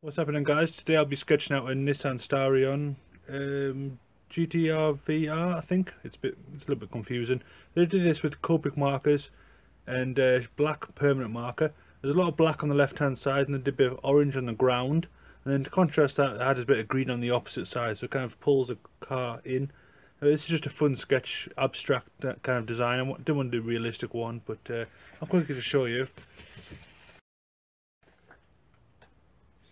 What's happening, guys? Today I'll be sketching out a Nissan Starion GTR-VR. I think it's a little bit confusing. They did this with Copic markers and black permanent marker. There's a lot of black on the left hand side and a bit of orange on the ground. And then to contrast that, I had a bit of green on the opposite side, so it kind of pulls the car in. This is just a fun sketch, abstract kind of design. I didn't want to do a realistic one, but I'll quickly just show you.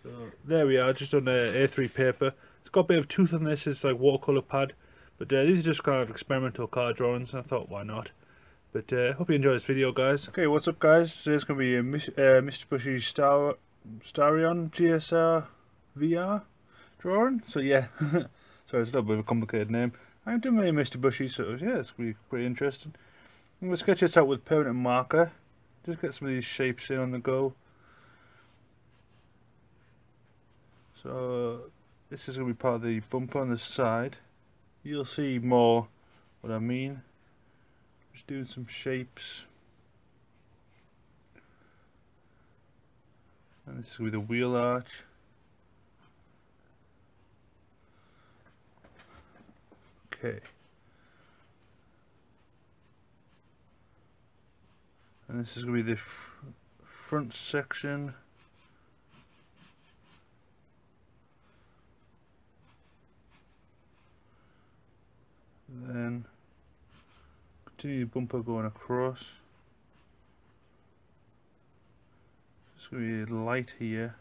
So there we are, just on A3 paper. It's got a bit of tooth on this, it's like watercolour pad. But these are just kind of experimental car drawings, and I thought, why not? But hope you enjoy this video, guys. Okay, what's up, guys? Today's going to be a Mr. Bushy's Starion GSRVR drawing. So yeah, sorry, it's a little bit of a complicated name. I'm doing my Mr. Bushy, so yeah, it's going to be pretty interesting. I'm going to sketch this out with permanent marker. Just get some of these shapes in on the go. So this is going to be part of the bumper on the side. You'll see more what I mean. Just doing some shapes. And this is with a wheel arch. Okay. And this is going to be the front section. Then continue the bumper going across. It's going to be light here.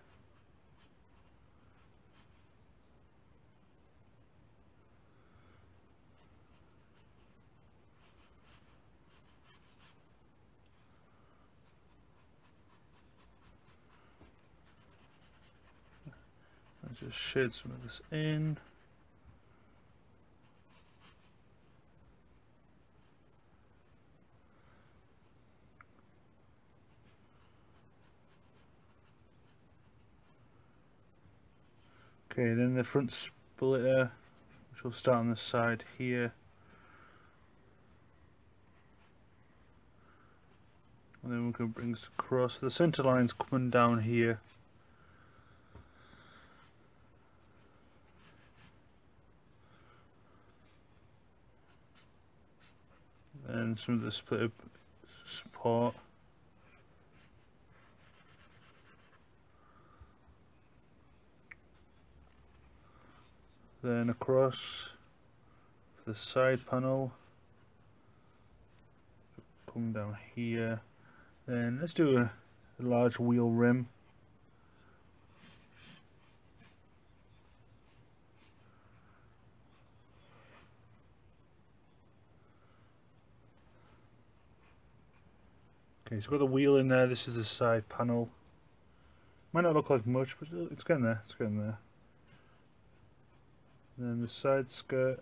Let's just shade some of this in. Okay, then the front splitter, which will start on the side here. And then we can bring this across. The centre line's coming down here. And some of the splitter support. Then across the side panel, come down here. Then let's do a large wheel rim. Okay, so we've got the wheel in there. This is the side panel. Might not look like much, but it's getting there. It's getting there. And then the side skirt.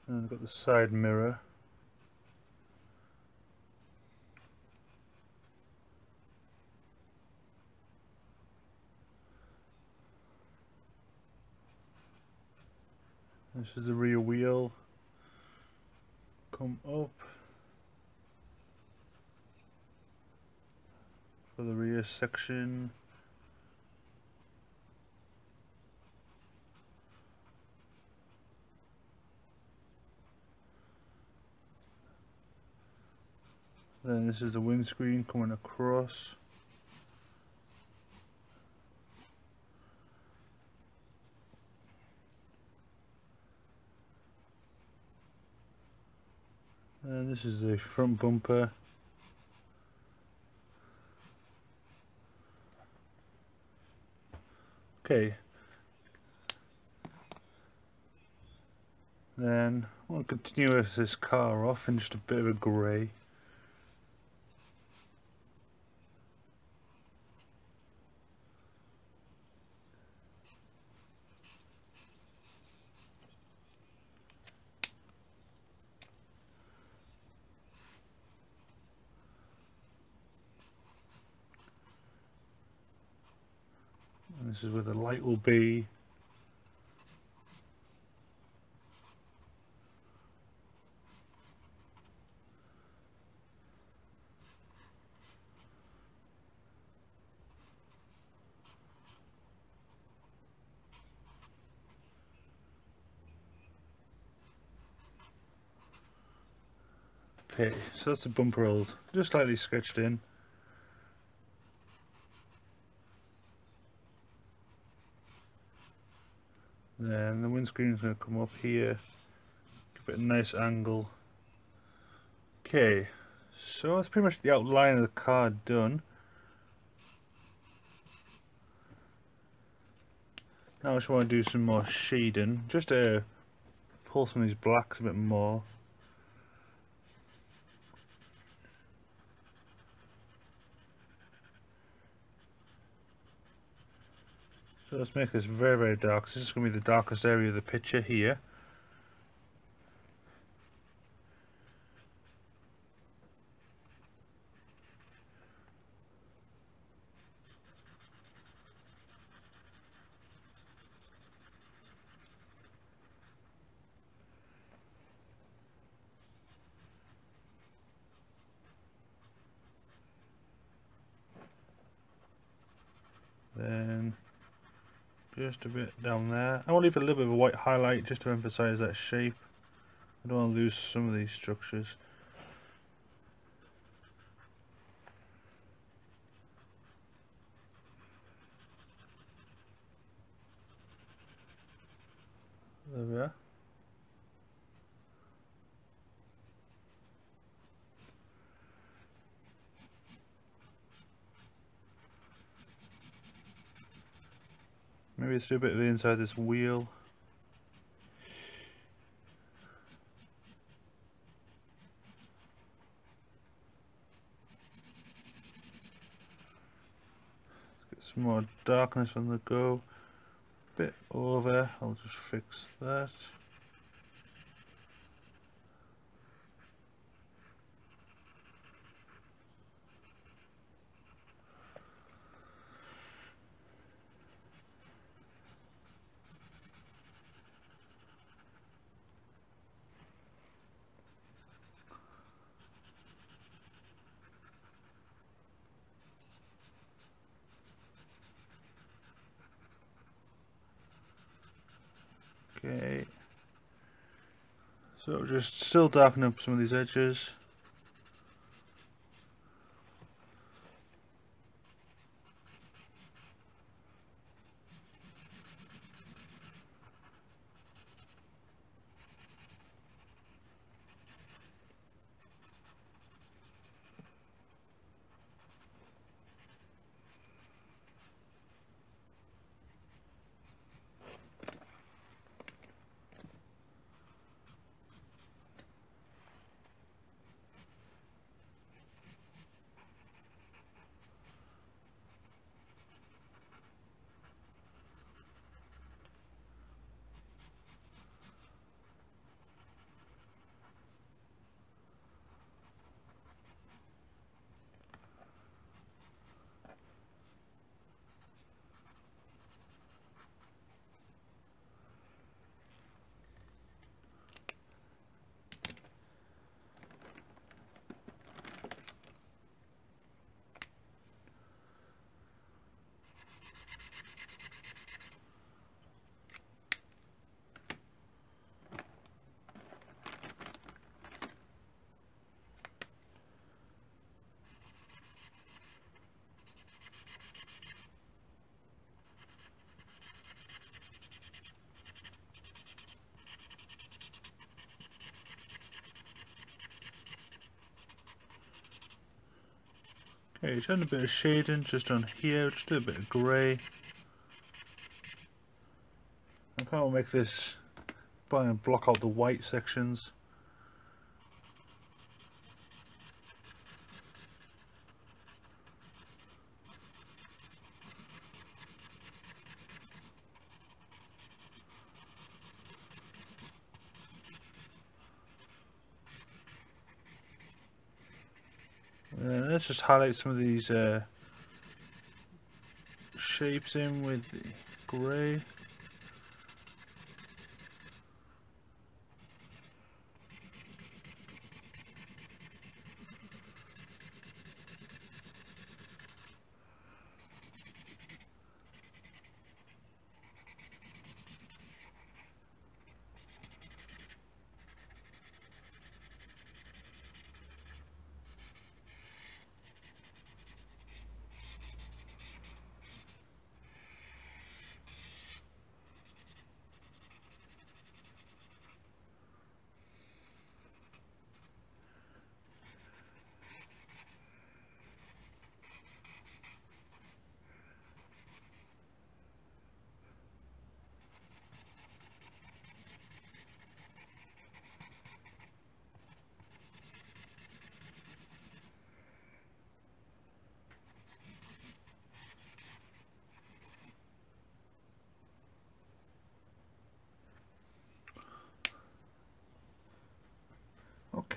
And I've got the side mirror. This is the rear wheel. Come up for the rear section. Then this is the windscreen coming across. And this is the front bumper. Okay. Then I want to continue with this car off in just a bit of a grey. And this is where the light will be. Okay, so that's the bumper hole, just slightly sketched in. Then the windscreen's going to come up here, give it a nice angle. Okay, so that's pretty much the outline of the car done. Now I just want to do some more shading, just to pull some of these blacks a bit more. So let's make this very, very dark. So this is going to be the darkest area of the picture here. Then just a bit down there. I want to leave a little bit of a white highlight just to emphasize that shape. I don't want to lose some of these structures. There we are. Maybe let's do a bit of the inside this wheel. Let's get some more darkness on the go. Bit over, I'll just fix that. Okay, so just still darken up some of these edges. Okay, just add a bit of shading just on here, just do a bit of grey. I kind of make this try and block out the white sections. Let's just highlight some of these shapes in with the grey.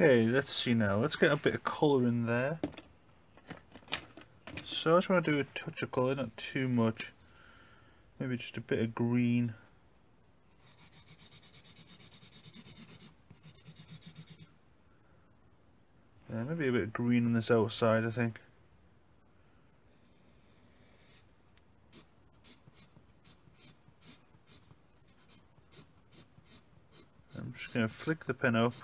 Okay, let's see now. Let's get a bit of colour in there. So I just want to do a touch of colour, not too much. Maybe just a bit of green. Yeah, maybe a bit of green on this outside, I think. I'm just going to flick the pen up.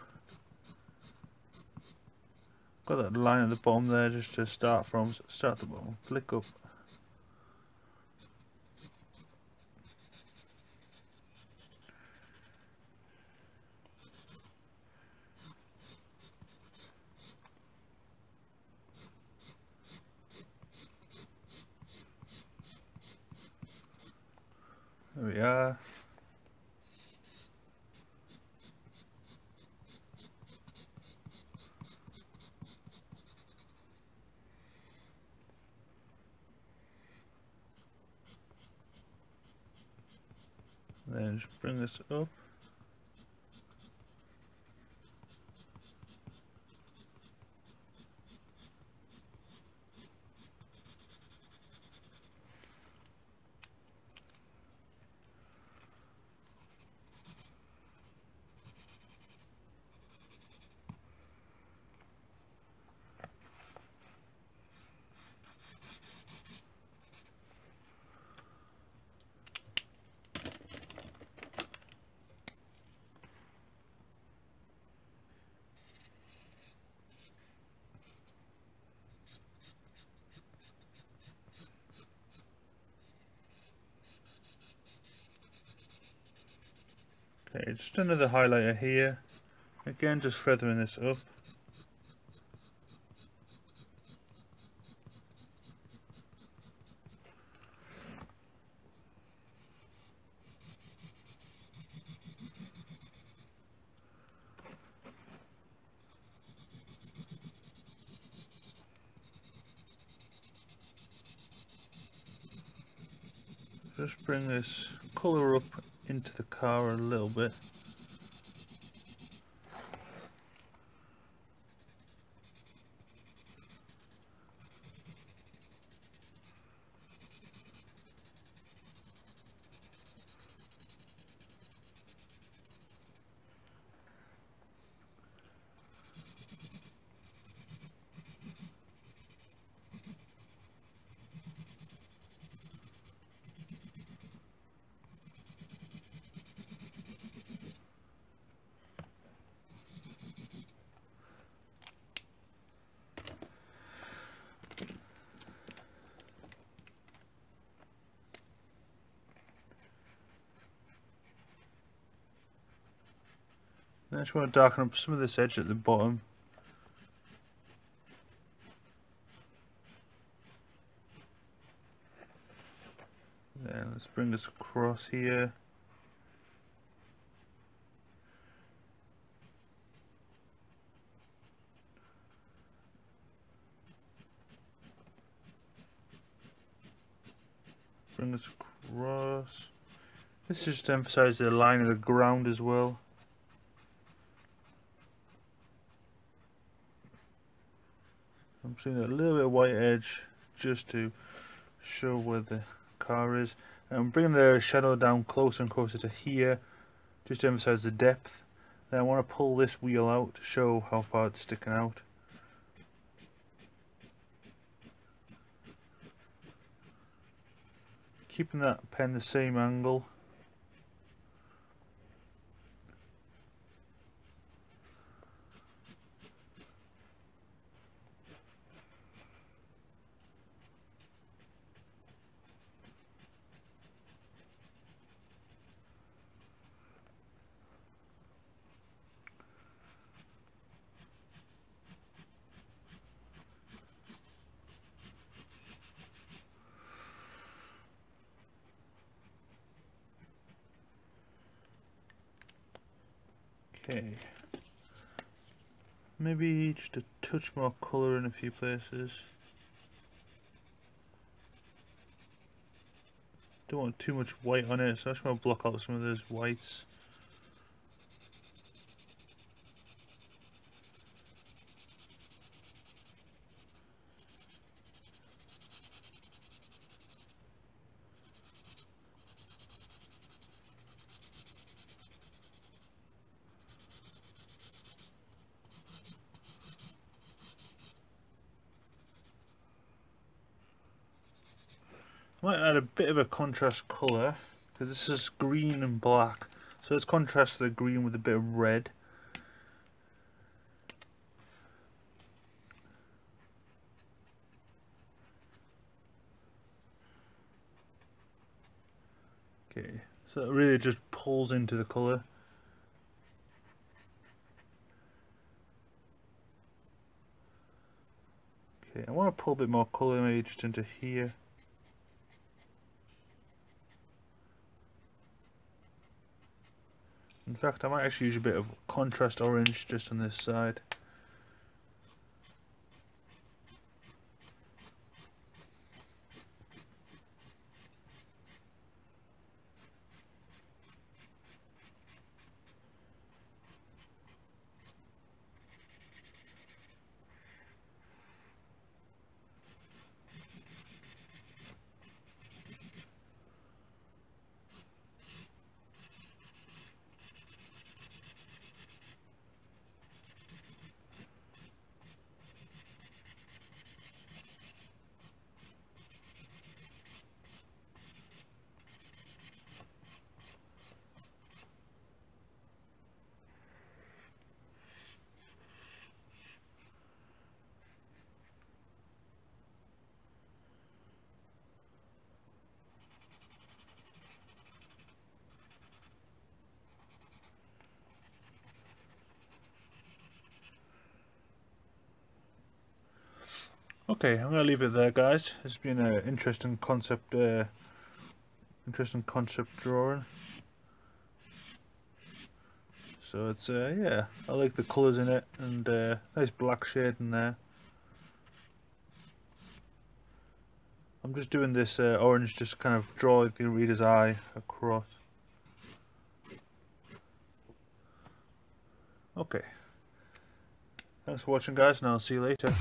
Got that line at the bottom there just to start from. So start at the bottom, flick up. There we are. Then just bring this up. Okay, just another highlighter here. Again, just feathering this up. Just bring this colour up into the car a little bit. I just want to darken up some of this edge at the bottom. Then let's bring this across here. Bring this across. This just to emphasize the line of the ground as well. I'm seeing a little bit of white edge just to show where the car is. And I'm bringing the shadow down closer and closer to here just to emphasize the depth. Then I want to pull this wheel out to show how far it's sticking out. Keeping that pen the same angle. Okay, maybe just a touch more colour in a few places. Don't want too much white on it, so I just want to block out some of those whites. I might add a bit of a contrast colour, because this is green and black, so let's contrast the green with a bit of red. Okay, so it really just pulls into the colour. Okay, I want to pull a bit more colour maybe just into here. In fact, I might actually use a bit of contrast orange just on this side. Okay, I'm gonna leave it there, guys. It's been an interesting concept drawing. So it's yeah, I like the colours in it, and nice black shade in there. I'm just doing this orange, just kind of draw the reader's eye across. Okay. Thanks for watching, guys, and I'll see you later.